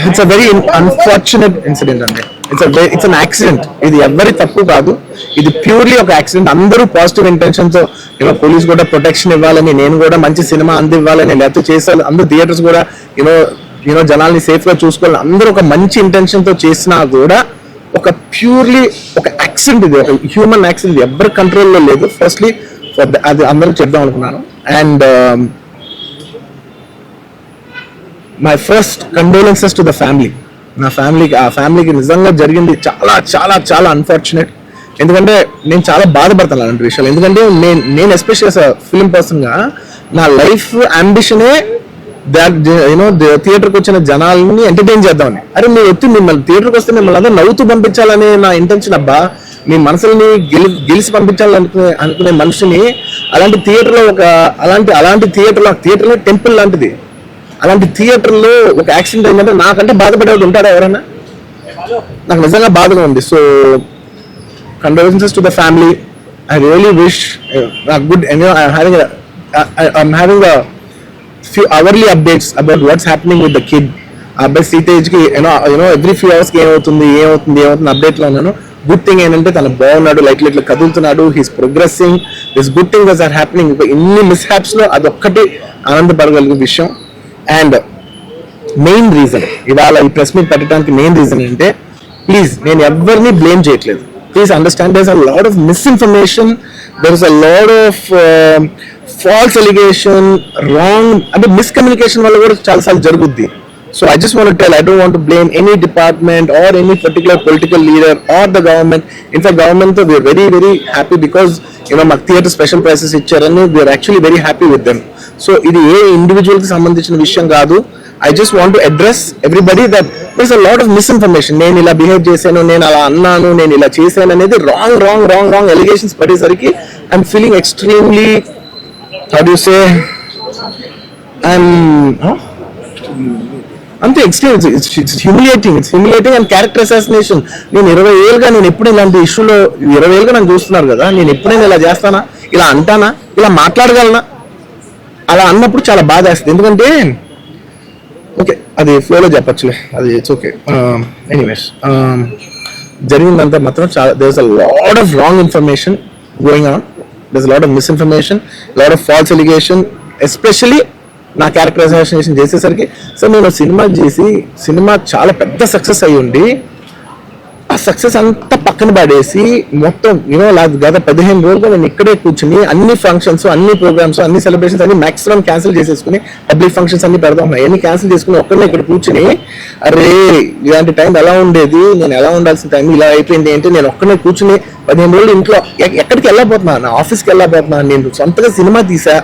It's a very unfortunate incident అండి. It's an accident. ఇది ఎవరి తప్పు కాదు, ఇది ప్యూర్లీ ఒక యాక్సిడెంట్. అందరూ పాజిటివ్ ఇంటెన్షన్ తో పోలీస్ కూడా ప్రొటెక్షన్ ఇవ్వాలని, నేను కూడా మంచి సినిమా అందివ్వాలని, లేకపోతే చేసాను, అందరూ థియేటర్స్ కూడా యూనో జనాల్ని సేఫ్ గా చూసుకోవాలని అందరూ ఒక మంచి ఇంటెన్షన్ తో చేసినా కూడా ఒక ప్యూర్లీ ఒక యాక్సిడెంట్, ఇది ఒక హ్యూమన్ యాక్సిడెంట్, ఎవరి కంట్రోల్లో లేదు. ఫస్ట్లీ అది అందరూ చెప్దాం అనుకున్నాను. And my first condolences to the family. నా ఫ్యామిలీకి నిజంగా జరిగింది చాలా చాలా చాలా అన్ఫార్చునేట్. ఎందుకంటే నేను చాలా బాధపడతాను అలాంటి విషయాలు. ఎందుకంటే నేను ఎస్పెషల్ ఫిల్మ్ పర్సన్ గా నా లైఫ్ అంబిషనే థియేటర్కి వచ్చిన జనాలని ఎంటర్టైన్ చేద్దామని. అరే మిమ్మల్ని థియేటర్కి వస్తే మిమ్మల్ని అందరూ నవ్వుతూ పంపించాలనే నా ఇంటెన్షన్. అబ్బా, మీ మనసుల్ని గెలిచి పంపించాలనుకునే మనిషిని అలాంటి థియేటర్లో అలాంటి థియేటర్లో టెంపుల్ లాంటిది, అలాంటి థియేటర్లో ఒక యాక్సిడెంట్ అయిందంటే నాకంటే బాధపడేవాడు ఉంటాడా ఎవరైనా? నాకు నిజంగా బాధగా ఉంది. So condolences to the family. I really wish good. I'm having a few hourly updates about what's happening with the kid. అబ్బాయి సీతేజ్కి ఎవ్రీ ఫ్యూ అవర్స్కి ఏమవుతుంది అప్డేట్లో ఉన్నాను. గుడ్ థింగ్ ఏంటంటే తను బాగున్నాడు, లైట్లు కదులుతున్నాడు, he's progressing. This good thing thus are happening. ఇన్ని మిస్హ్యాప్స్ లో అదొక్కటి ఆనందపడగలిగే విషయం. అండ్ మెయిన్ రీజన్ ఇవాళ ఈ ప్రెస్ మీట్ పెట్టడానికి మెయిన్ రీజన్ ఏంటంటే, ప్లీజ్ నేను ఎవరిని బ్లేమ్ చేయట్లేదు. Please understand, there is a lot of misinformation, there is a lot of false allegation, wrong అంటే మిస్కమ్యూనికేషన్ వల్ల కూడా చాలాసార్లు జరుగుద్ది. So I just want to tell, I don't want to blame any department or any particular political leader or the government. In fact, government we are very very happy because మాకు theatre special prices ఇచ్చారని we are actually very happy with them. So ఇది ఏ individual కి సంబంధించిన విషయం కాదు. I just want to address everybody that there's a lot of misinformation. నేను ఇలా behave చేశాను, నేను అలా అన్నాను, నేను ఇలా చేశాను అనేది రాంగ్ ఎలిగేషన్స్ పడేసరికి I'm feeling extremely, how do you say, అంతే extreme. It's humiliating and character assassination. నేను 20 ఏళ్ళుగా నేను ఎప్పుడు ఇలాంటి ఇష్యూలో 20 ఏళ్ళుగా నన్ను చూస్తున్నారు కదా, నేను ఎప్పుడైనా ఇలా చేస్తానా, ఇలా అంటానా, ఇలా మాట్లాడగలనా? అలా అన్నప్పుడు చాలా బాధ వేస్తుంది. ఎందుకంటే ఓకే అది ఫ్లోలో చెప్పచ్చులే, అది ఇట్స్ ఓకే. ఎనీవేస్ జరిగిందంతా మాత్రం చాలా, there is a lot of wrong information going on, there is a lot of misinformation, lot of false allegation, especially నా క్యారెక్టర్ అసాసినేషన్ చేసేసరికి. సో నేను సినిమా చాలా పెద్ద సక్సెస్ అయ్యి ఉండి ఆ సక్సెస్ అంతా పక్కన పడేసి మొత్తం గత 15 రోజులుగా నేను ఇక్కడే కూర్చుని అన్ని ఫంక్షన్స్, అన్ని ప్రోగ్రామ్స్, అన్ని సెలబ్రేషన్స్ అన్ని మాక్సిమం క్యాన్సిల్ చేసేసుకుని, పబ్లిక్ ఫంక్షన్స్ అన్ని పెడతా ఉన్నాయి, అన్ని క్యాన్సిల్ చేసుకుని ఒక్కడే ఇక్కడ కూర్చుని, అరే ఇలాంటి టైం ఎలా ఉండేది, నేను ఎలా ఉండాల్సిన టైం ఇలా అయిపోయింది అంటే నేను ఒక్కడే కూర్చుని 15 రోజులు ఇంట్లో ఎక్కడికి వెళ్ళబోతున్నాను, నా ఆఫీస్కి వెళ్ళబోతున్నాను. నేను సొంతగా సినిమా తీసా.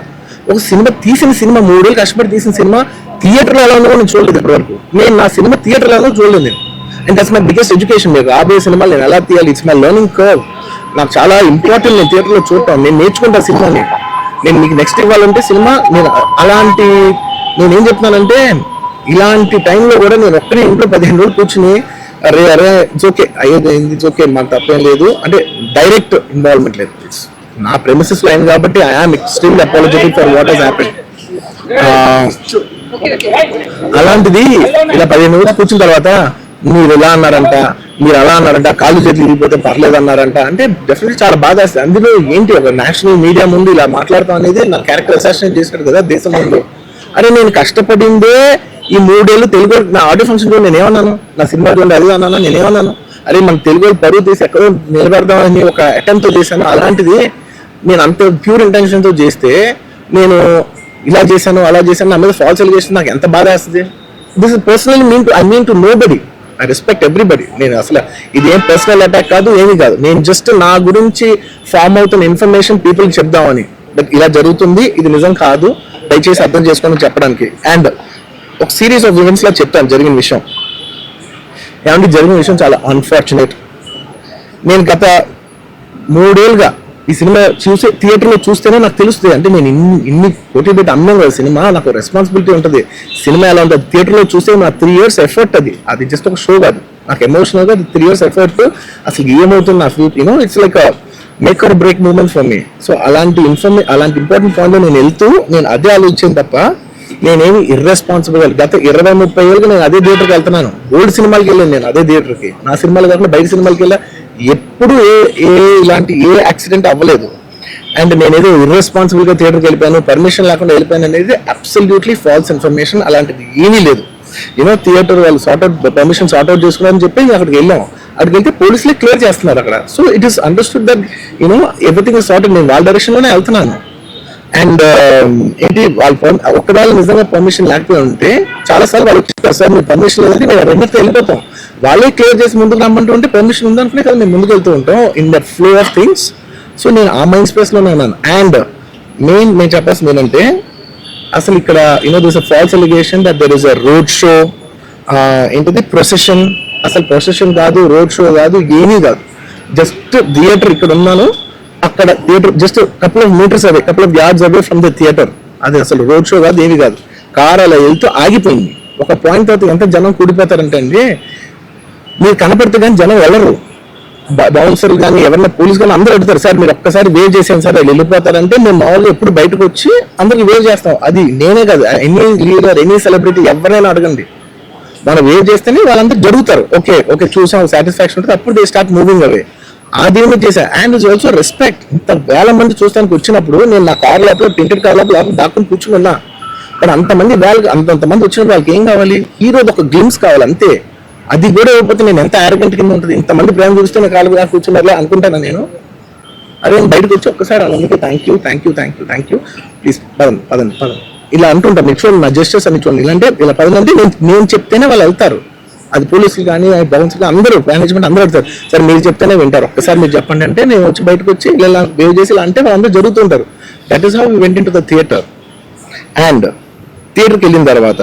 ఒక తీసిన సినిమా 3 ఏళ్ళు కష్టపడి తీసిన సినిమా థియేటర్లో ఎలా ఉందో నేను చూడలేదు ఇప్పటివరకు. నేను నా సినిమా థియేటర్లో ఎలా చూడలేదు నేను. And that's my biggest education. మీరు రాబోయే సినిమాలు నేను ఎలా తీయాలి, ఇట్స్ మై లెర్నింగ్ కర్వ్. నాకు చాలా ఇంపార్టెంట్ నేను థియేటర్లో చూడటం. నేను నేర్చుకుంటా సినిమాని. నేను మీకు నెక్స్ట్ ఇవ్వాలంటే సినిమా నేను నేనేం చెప్తున్నానంటే, ఇలాంటి టైంలో కూడా నేను ఒక్కనే ఇంట్లో 15 రోజులు కూర్చుని అరే ఇట్స్ ఓకే అయ్యేది ఇట్స్ ఓకే, మాకు తప్పేం లేదు అంటే డైరెక్ట్ ఇన్వాల్వ్మెంట్ లేదు. నా ప్రెమిసెస్ లో అయింది కాబట్టి I am extremely apologetic for what has happened. అలాంటిది ఇలా 15 రోజులు కూర్చున్న తర్వాత మీరు ఇలా అన్నారంట, మీరు అలా అన్నారంట, కాళ్ళు చేతులు ఇరిగిపోతే పర్లేదు అన్నారంట అంటే డెఫినెట్లీ చాలా బాధ వేస్తుంది. అందులో ఏంటి ఒక నేషనల్ మీడియా ముందు ఇలా మాట్లాడతాం అనేది నా క్యారెక్టర్ అసాసినేట్ చేసినాడు కదా దేశం ముందు. అరే నేను కష్టపడిందే ఈ 3 ఏళ్ళు తెలుగు. నా ఆడియో ఫంక్షన్ లో నేనేమన్నాను, నా సినిమా అది అన్నాను, నేనేమన్నాను, అరే మన తెలుగు పరువు తీసి ఎక్కడో నిలబెడదామని ఒక అటెంప్ట్ చేశాను. అలాంటిది నేను అంత ప్యూర్ ఇంటెన్షన్ తో చేస్తే నేను ఇలా చేశాను అలా చేశాను, నా మీద ఫాల్స్ ఎలిగేషన్ నాకు ఎంత బాధ వేస్తుంది. This is personally I mean to nobody. I respect everybody. నేను అసలు ఇది ఏం పర్సనల్ అటాక్ కాదు, ఏమీ కాదు. నేను జస్ట్ నా గురించి ఫామ్ అవుతున్న ఇన్ఫర్మేషన్ పీపుల్కి చెప్దామని, బట్ ఇలా జరుగుతుంది, ఇది నిజం కాదు, దయచేసి అర్థం చేసుకొని చెప్పడానికి. అండ్ ఒక సిరీస్ ఆఫ్ ఈవెంట్స్ లా చెప్తాను జరిగిన విషయం. ఏమంటే జరిగిన విషయం చాలా అన్ఫార్చునేట్. నేను గత 3 ఏళ్ళుగా ఈ సినిమా థియేటర్లో చూస్తేనే నాకు తెలుస్తుంది. అంటే నేను ఇన్ని కోట్లు పెట్టి అమ్మాం కదా సినిమా, నాకు రెస్పాన్సిబిలిటీ ఉంటుంది. సినిమా ఎలా ఉంటుంది థియేటర్లో చూస్తే నా 3 years ఎఫర్ట్. అది జస్ట్ ఒక షో కాదు, నాకు ఎమోషనల్గా 3 years ఎఫర్ట్. అసలు ఏమవుతుంది నా future, it's like make or break moment for me. So అలాంటి ఇంపార్టెంట్ పాయింట్ నేను వెళ్తూ నేను అదే ఆలోచించాను తప్ప నేనేమి ఇర్రెస్పాన్సిబుల్ గత 20-30 ఏళ్ళకి నేను అదే థియేటర్కి వెళ్తున్నాను. ఓల్డ్ సినిమాలకి వెళ్ళాను నేను అదే థియేటర్కి. నా సినిమాలు కాకుండా బయట సినిమాలకి వెళ్ళా. ఎప్పుడు ఇలాంటి యాక్సిడెంట్ అవ్వలేదు. అండ్ నేనేదో ఇర్రెస్పాన్సిబుల్ గా థియేటర్కి వెళ్ళిపోయాను, పర్మిషన్ లేకుండా వెళ్ళిపోయాను అనేది అబ్సల్యూట్లీ ఫాల్స్ ఇన్ఫర్మేషన్. అలాంటిది ఏమీ లేదు. థియేటర్ వాళ్ళు పర్మిషన్ సార్ట్అవుట్ చేసుకున్నారని చెప్పి అక్కడికి వెళ్ళాం. అక్కడికి వెళ్తే పోలీసులే క్లియర్ చేస్తున్నారు అక్కడ. So it is understood that everything is sorted. నేను వాళ్ళ డైరెక్షన్ లోనే వెళ్తున్నాను. అండ్ ఏంటి వాళ్ళు ఒక్కదాళ్ళు నిజంగా పర్మిషన్ లేకపోయి ఉంటే చాలా సార్లు వాళ్ళు చెప్తారు, సార్ మీరు పర్మిషన్ లేదంటే మేము రెండింటితో వెళ్ళిపోతాం. వాళ్ళే క్లియర్ చేసి ముందుకు రమ్మంటుంటే పర్మిషన్ ఉందనుకునే కదా మేము ముందుకు వెళ్తూ ఉంటాం in that flow of things. So నేను ఆ మైండ్ స్పేస్ లోనే ఉన్నాను. అండ్ నేను చెప్పాల్సింది ఏంటంటే అసలు ఇక్కడ this a false allegation that there is a road show, ఏంటిది ప్రొసెషన్. అసలు ప్రొసెషన్ కాదు, రోడ్ షో కాదు, ఏమీ కాదు. జస్ట్ థియేటర్ ఇక్కడ ఉన్నాను, అక్కడ theatre just couple of metres away, couple of yards away from the theatre. అది అసలు రోడ్ షో కాదు, ఏమీ కాదు. కార్ అలా వెళ్తూ ఆగిపోయింది. ఒక పాయింట్ తర్వాత ఎంత జనం కూడిపోతారంటే అండి, మీరు కనపడితే కానీ జనం వెళ్ళరు. బౌన్సర్లు కానీ ఎవరైనా పోలీసు కానీ అందరూ అడుగుతారు, సార్ మీరు ఒక్కసారి వేవ్ చేసాను సార్ వాళ్ళు వెళ్ళిపోతారంటే మేము మామూలుగా ఎప్పుడు బయటకు వచ్చి అందరికి వేవ్ చేస్తాం. అది నేనే కాదు, ఎనీ లీడర్ ఎనీ సెలబ్రిటీ ఎవరైనా అడగండి, మనం వేవ్ చేస్తేనే వాళ్ళందరూ జరుగుతారు. ఓకే ఓకే చూసాం సాటిస్ఫాక్షన్ ఉంటుంది, అప్పుడు దే స్టార్ట్ మూవింగ్ అవే. అది ఏమి చేశా. And it's also respect. ఇంత వేల మంది చూస్తానికి వచ్చినప్పుడు నేను నా కార్ లోపల ప్రింటెడ్ కార్ లోపల దాక్కుని కూర్చుని ఉన్నా. కానీ అంతమంది అంతమంది వచ్చినప్పుడు వాళ్ళకి ఏం కావాలి, హీరోది ఒక గ్లిమ్స్ కావాలి అంతే. అది కూడా ఇవ్వకపోతే నేను ఎంత ఆరోగ్యం కింద ఉంటుంది. ఇంతమంది ప్రేమ చూస్తే నా కాలు కూర్చున్నారులే అనుకుంటాను నేను. అదే బయటకు వచ్చి ఒక్కసారి అందుకే థ్యాంక్ యూ ప్లీజ్ పదండి ఇలా అంటుంటాను. మీకు చూడండి నా జస్టిస్ అని చూడండి, ఇలాంటే ఇలా పదంటే నేను చెప్తేనే వాళ్ళు వెళ్తారు. అది పోలీసులు కానీ భవన్స్ కానీ అందరూ మేనేజ్మెంట్ అందరూ అడుగుతారు, సార్ మీరు చెప్తేనే వింటారు, ఒక్కసారి మీరు చెప్పండి అంటే నేను వచ్చి బయటకు వచ్చి ఇలా వేవ్ చేసి ఇలా అంటే వాళ్ళందరూ జరుగుతుంటారు. That is how we went into the theatre. And థియేటర్కి వెళ్ళిన తర్వాత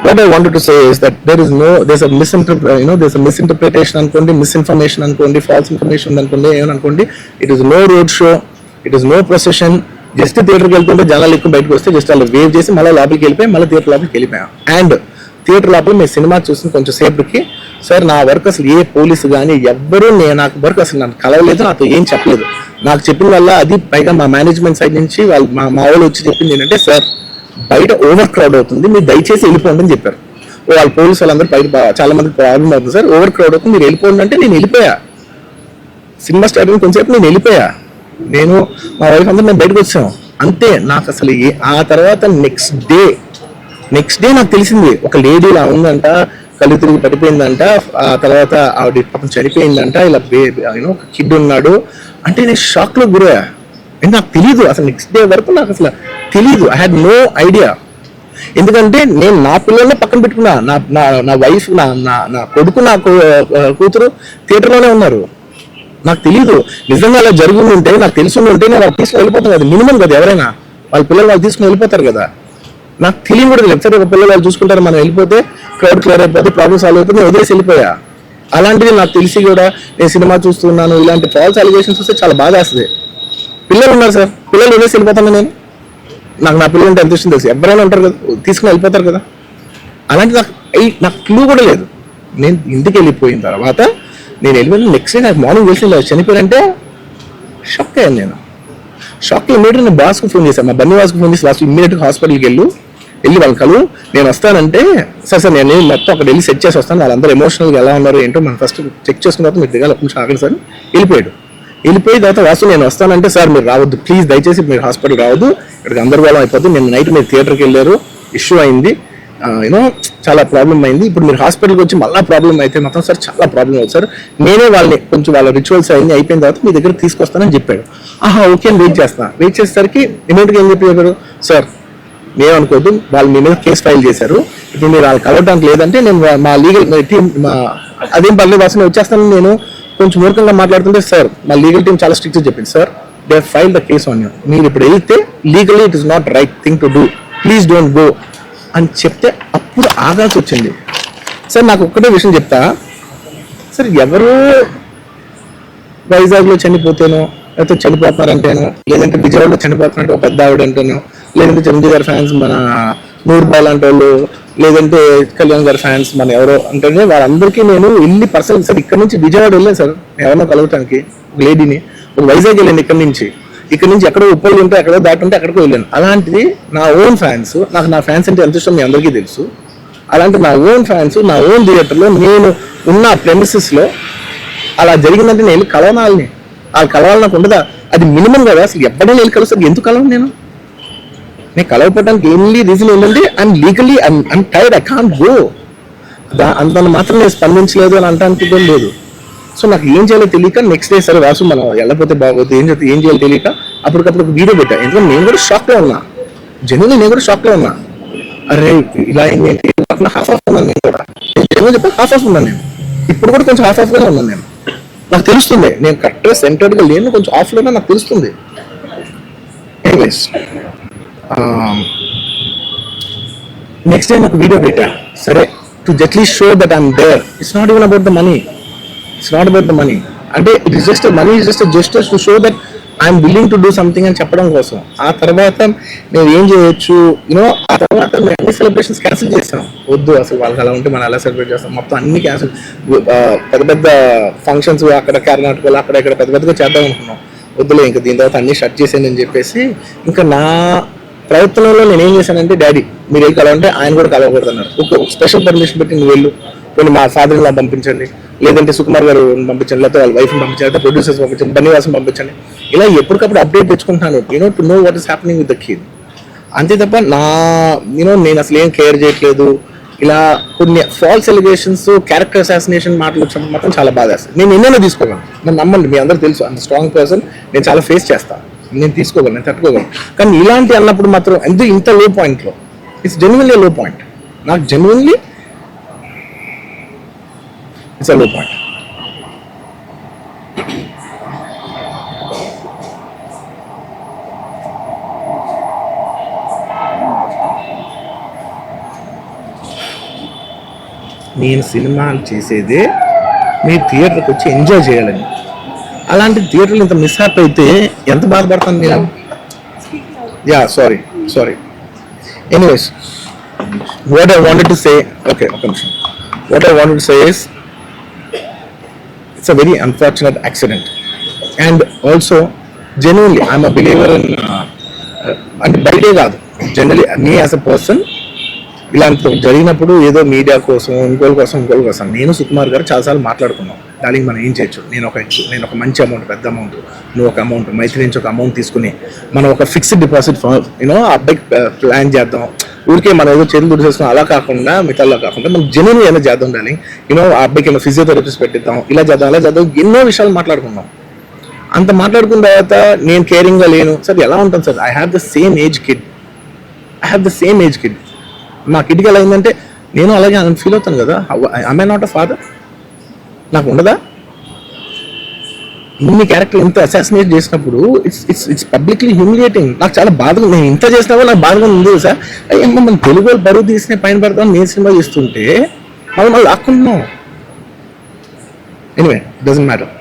what I wanted to say is that there's a misinterpretation అనుకోండి, misinformation అనుకోండి, false information అనుకోండి, ఏమనుకోండి. It is no road show, it is no procession. Just థియేటర్కి వెళ్తుంటే జనాలు ఎక్కువ బయటకు వస్తే జస్ట్ అలా వేవ్ చేసి మళ్ళీ లోపలికి వెళ్ళిపోయి మళ్ళీ థియేటర్ లోపలికి వెళ్ళిపోయాం. అండ్ థియేటర్ లోపల మేము సినిమా చూసిన కొంచెం సేపటికి సార్ నా వర్క్ అసలు ఏ పోలీసు కానీ ఎవ్వరూ నాకు వర్క్ అసలు నాకు కలవలేదు, నాతో ఏం చెప్పలేదు. నాకు చెప్పిన వల్ల అది పైగా మా మేనేజ్మెంట్ సైడ్ నుంచి వాళ్ళు మా వాళ్ళు వచ్చి చెప్పింది ఏంటంటే, సార్ బయట ఓవర్ క్రౌడ్ అవుతుంది, మీరు దయచేసి వెళ్ళిపోండి అని చెప్పారు. వాళ్ళ పోలీసు వాళ్ళందరూ బయట చాలా మంది ప్రాబ్లం అవుతుంది, సార్ ఓవర్ క్రౌడ్ అవుతుంది మీరు వెళ్ళిపోండి అంటే నేను వెళ్ళిపోయా. సినిమా స్టార్ట్ అయిన కొంచెంసేపు నేను వెళ్ళిపోయా. నేను మా వైఫ్ అందరూ మేము బయటకు వచ్చాము అంతే. నాకు అసలు ఆ తర్వాత నెక్స్ట్ డే నాకు తెలిసింది ఒక లేడీ ఇలా ఉందంట, కళ్ళు తిరిగి పడిపోయిందంట, ఆ తర్వాత ఆవిడ పాపం చనిపోయిందంట, ఇలా ఒక కిడ్ ఉన్నాడు అంటే నేను షాక్ లో గురయ్యా. నాకు తెలీదు అసలు, నెక్స్ట్ డే వరకు నాకు అసలు తెలీదు. I had no idea. ఎందుకంటే నేను నా పిల్లల్ని పక్కన పెట్టుకున్నా, నా వైఫ్ నా కొడుకు నా కూతురు థియేటర్లోనే ఉన్నారు. నాకు తెలీదు. నిజంగా అలా జరిగి ఉంటే నాకు తెలిసి ఉంటే నేను వాళ్ళు తీసుకుని వెళ్ళిపోతాను కదా, మినిమం కదా. ఎవరైనా వాళ్ళ పిల్లలు వాళ్ళు తీసుకుని వెళ్ళిపోతారు కదా. నాకు తెలియదు కూడా లేదు. సరే ఒక పిల్లలు వాళ్ళు చూసుకుంటారు, మనం వెళ్ళిపోతే క్రౌడ్ క్లియర్ అయిపోతే ప్రాబ్లమ్ సాల్వ్ అయిపోతే నేను వదిలేసి వెళ్ళిపోయా. అలాంటిది నాకు తెలిసి కూడా నేను సినిమా చూస్తున్నాను, ఇలాంటి ఫాల్స్ అలిగేషన్స్ వస్తే చాలా బాధ వేస్తుంది. పిల్లలు ఉన్నారు సార్, పిల్లలు వదిలేసి వెళ్ళిపోతాను నేను. నాకు నా పిల్లలు అంటే ఎంత ఇష్టం తెలుసు, ఎవరైనా ఉంటారు కదా తీసుకుని వెళ్ళిపోతారు కదా. అలాంటి నాకు క్లూ కూడా లేదు. నేను ఇంటికి వెళ్ళిపోయిన తర్వాత నేను వెళ్ళిపోయిన నెక్స్ట్ డే నాకు మార్నింగ్ తెలిసి చనిపోయారంటే షాక్ అయ్యాను నేను. షాక్ ఇమ్మీడియట్ నేను బాస్కు ఫోన్ చేశాను, మా బన్నీ బాస్కు ఫోన్ చేసి బాస్ ఇమ్మీడియట్గా హాస్పిటల్కి వెళ్ళి వాళ్ళ కలు నేను వస్తానంటే, సార్ నేను మొత్తం అక్కడ వెళ్ళి సెట్ చేసి వస్తాను, వాళ్ళందరూ ఎమోషనల్గా ఎలా ఉన్నారు ఏంటో మనం ఫస్ట్ చెక్ చేసుకున్న తర్వాత మీరు దిగాలి కొంచెం ఆగండి సార్. వెళ్ళిపోయిన తర్వాత వాసు నేను వస్తానంటే, సార్ మీరు రావద్దు ప్లీజ్, దయచేసి మీరు హాస్పిటల్ రావద్దు, ఇక్కడికి గందరగోళం అయిపోద్ది. నేను నైట్ మీరు థియేటర్కి వెళ్ళారు, ఇష్యూ అయింది, చాలా ప్రాబ్లం అయింది, ఇప్పుడు మీరు హాస్పిటల్కి వచ్చి మళ్ళీ ప్రాబ్లం అయితే మాత్రం సార్ చాలా ప్రాబ్లం అవుతుంది సార్, నేనే వాళ్ళని కొంచెం వాళ్ళ రిచువల్స్ అయింది అయిపోయిన తర్వాత మీ దగ్గర తీసుకొస్తానని చెప్పాడు. ఓకే అని వెయిట్ చేసేసరికి ఇమీడియట్గా ఏం చెప్పారు, సార్ ఏమనుకోవద్దు వాళ్ళు మీ మీద కేసు ఫైల్ చేశారు, ఇప్పుడు మీరు వాళ్ళు కలవడానికి లేదంటే నేను మా లీగల్ టీం అదేం పర్లేదు వాసన వచ్చేస్తాను. నేను కొంచెం మూర్ఖంగా మాట్లాడుతుంటే, సార్ మా లీగల్ టీం చాలా స్ట్రిక్ట్ చెప్పింది, sir they file the case on you, మీరు ఇప్పుడు వెళ్తే legally it is not right thing to do, please don't go అని చెప్తే అప్పుడు ఆగాల్సి వచ్చింది. సార్ నాకు ఒక్కటే విషయం చెప్తా సార్, ఎవరు వైజాగ్లో చనిపోతేనో లేకపోతే చనిపోతున్నారంటేనో, లేదంటే విజయవాడలో చనిపోతున్నట్టు ఒక పెద్ద ఆవిడ అంటేనో, లేదంటే చంద్రబాబు గారి ఫ్యాన్స్ మన నూర్బాల్ అంటే వాళ్ళు, లేదంటే కళ్యాణ్ గారి ఫ్యాన్స్ మన ఎవరో అంటే వాళ్ళందరికీ నేను వెళ్ళి పర్సనల్ సార్ ఇక్కడ నుంచి విజయవాడ వెళ్ళాను సార్ ఎవరినో కలవటానికి, ఒక లేడీని, ఒక వైజాగ్ వెళ్ళాను ఇక్కడ నుంచి ఇక్కడ నుంచి ఎక్కడో ఉప్పలు ఉంటే ఎక్కడో దాటుంటే ఎక్కడికో వెళ్ళాను. అలాంటిది నా ఓన్ ఫ్యాన్స్, నాకు నా ఫ్యాన్స్ అంటే ఎంత ఇష్టం మీ అందరికీ తెలుసు. అలాంటి నా ఓన్ ఫ్యాన్స్ నా ఓన్ థియేటర్లో నేను ఉన్న ప్రెమిసెస్లో అలా జరిగిందంటే నేను కలవనాలని, వాళ్ళు కలవాలి నాకు ఉండదా? అది మినిమం కదా. అసలు ఎప్పుడైనా వెళ్ళి కలుస్తాను, ఎందుకు కలవను నేను కలవపడడానికి ఓన్లీ రీజన్ ఏంటంటే I'm legally I'm tired, I can't go. అంత మాత్రం నేను స్పందించలేదు అని అంటానికి లేదు. సో నాకు ఏం చేయాలో తెలియక నెక్స్ట్ డే సరే వాసు మనం వెళ్ళకపోతే బాగోతుంది, ఏం చేయాలో తెలియక అప్పటికప్పుడు ఒక వీడియో పెట్టా. ఎందుకంటే నేను కూడా షాక్లో ఉన్నా, జనరల్లీ నేను కూడా షాక్లో ఉన్నా. అరే ఇలా హాఫ్ ఆఫ్ ఉన్నాను నేను కూడా, జనరల్ చెప్పి హాఫ్ ఆఫ్ ఉన్నాను నేను. ఇప్పుడు కూడా కొంచెం హాఫ్ ఆఫ్గానే ఉన్నాను నేను. నాకు తెలుస్తుంది నేను కరెక్ట్గా సెంటర్డ్గా లేను, కొంచెం ఆఫ్లోనే నాకు తెలుస్తుంది. ఎనీవేస్ నెక్స్ట్ టైం ఒక వీడియో పెట్టా సరే to at least show that I'm there. It's not even about the money, it's not about the money. అంటే it is just money is just gestures to show that I'm willing to do something అని చెప్పడం కోసం. ఆ తర్వాత నేను ఏం చేయొచ్చు you know, ఆ తర్వాత మేము అన్ని సెలబ్రేషన్స్ క్యాన్సిల్ చేస్తాం. వద్దు అసలు వాళ్ళకి అలా ఉంటే మనం ఎలా సెలబ్రేట్ చేస్తాం, మొత్తం అన్ని క్యాన్సిల్. పెద్ద పెద్ద ఫంక్షన్స్ అక్కడ కర్ణాటకలో అక్కడ ఇక్కడ పెద్ద పెద్దగా చేద్దాం అనుకున్నాం. వద్దులే ఇంకా దీని తర్వాత అన్ని షట్ చేసాను అని చెప్పేసి ఇంకా నా ప్రయత్నంలో నేను ఏం చేశానంటే, డాడీ మీరు వెళ్ళి కలవంటే ఆయన కూడా కలవకూడదు అన్నారు. ఒక స్పెషల్ పర్మిషన్ పెట్టి నువ్వు వెళ్ళు, కొన్ని మా ఫాదర్ ఇలా పంపించండి, లేదంటే సుకుమార్ గారు పంపించండి, లేకపోతే వాళ్ళ వైఫ్ని పంపించండి, లేకపోతే ప్రొడ్యూసర్స్ పంపించండి, బన్నీవాసం పంపించండి. ఇలా ఎప్పటికప్పుడు అప్డేట్ తెచ్చుకుంటున్నాను to know what is happening with the kid. అంతే తప్ప నేను అసలు ఏం కేర్ చేయట్లేదు. ఇలా కొన్ని ఫాల్స్ ఎలిగేషన్స్, క్యారెక్టర్ అసాసినేషన్ మాటలు వచ్చినప్పుడు మాత్రం చాలా బాధ వేస్తుంది. నేను ఎన్నైనా తీసుకోగలను, నన్ను నమ్మండి, మీ అందరూ తెలుసు అంత స్ట్రాంగ్ పర్సన్, నేను చాలా ఫేస్ చేస్తాను, నేను తీసుకోగలను, నేను తట్టుకోగలను. కానీ ఇలాంటి అన్నప్పుడు మాత్రం ఇంత లో పాయింట్లో ఇట్స్ జెన్యున్లీ లో పాయింట్. నాకు జెన్యున్లీ ఇట్స్ అ లో పాయింట్. నేను సినిమాలు చేసేదే మీ థియేటర్కి వచ్చి ఎంజాయ్ చేయాలని. అలాంటి థియేటర్లు ఇంత మిస్హాప్ అయితే ఎంత బాధపడతాను నేను. Yeah sorry anyways what I wanted to say, okay ఒక నిమిషం. What I wanted to say is it's a very unfortunate accident and also genuinely I'm a believer in, అంటే బయటే కాదు generally me as a person ఇలాంటి జరిగినప్పుడు ఏదో media కోసం ఇంకోళ్ళ కోసం నేను సుకుమార్ గారు చాలాసార్లు మాట్లాడుకున్నాం. దానికి మనం ఏం చేయొచ్చు, నేను ఒక మంచి అమౌంట్, పెద్ద అమౌంట్, నువ్వు ఒక అమౌంట్, మైత్రి నుంచి ఒక అమౌంట్ తీసుకుని మనం ఒక ఫిక్స్డ్ డిపాజిట్ యూనో అబ్బాయికి ప్లాన్ చేద్దాం. ఊరికే మనం ఏదో చేతులు దుడిసేసుకున్నాం అలా కాకుండా, మిగతాలో కాకుండా మనం జెన్యున్ ఏమైనా చేద్దాం డార్లింగ్. యూనో ఆ అబ్బాయికి ఏమైనా ఫిజియోథెరపిస్ట్ పెట్టిద్దాం, ఇలా చేద్దాం, ఎన్నో విషయాలు మాట్లాడుకున్నాం. అంత మాట్లాడుకున్న తర్వాత నేను కేరింగ్గా లేను సార్, ఎలా ఉంటాను sir? I have the same age kid. మా కిడ్కి ఎలా అయిందంటే నేను అలాగే ఫీల్ అవుతాను కదా. I may not a father, నాకు ఉండదా? ఇన్ని క్యారెక్టర్ ఇంత అసాసినేట్ చేసినప్పుడు ఇట్స్ పబ్లిక్లీ హ్యూమిలియేటింగ్. నాకు చాలా బాధగా, నేను ఇంత చేసినా కూడా నాకు బాధగా ఉంది సార్. అయ్యమ్మ మనం తెలుగు వాళ్ళు బరువు తీసిన పైన పడతాం, నేను సినిమా చేస్తుంటే మళ్ళీ లాక్కుంటున్నాం. Anyway doesn't matter.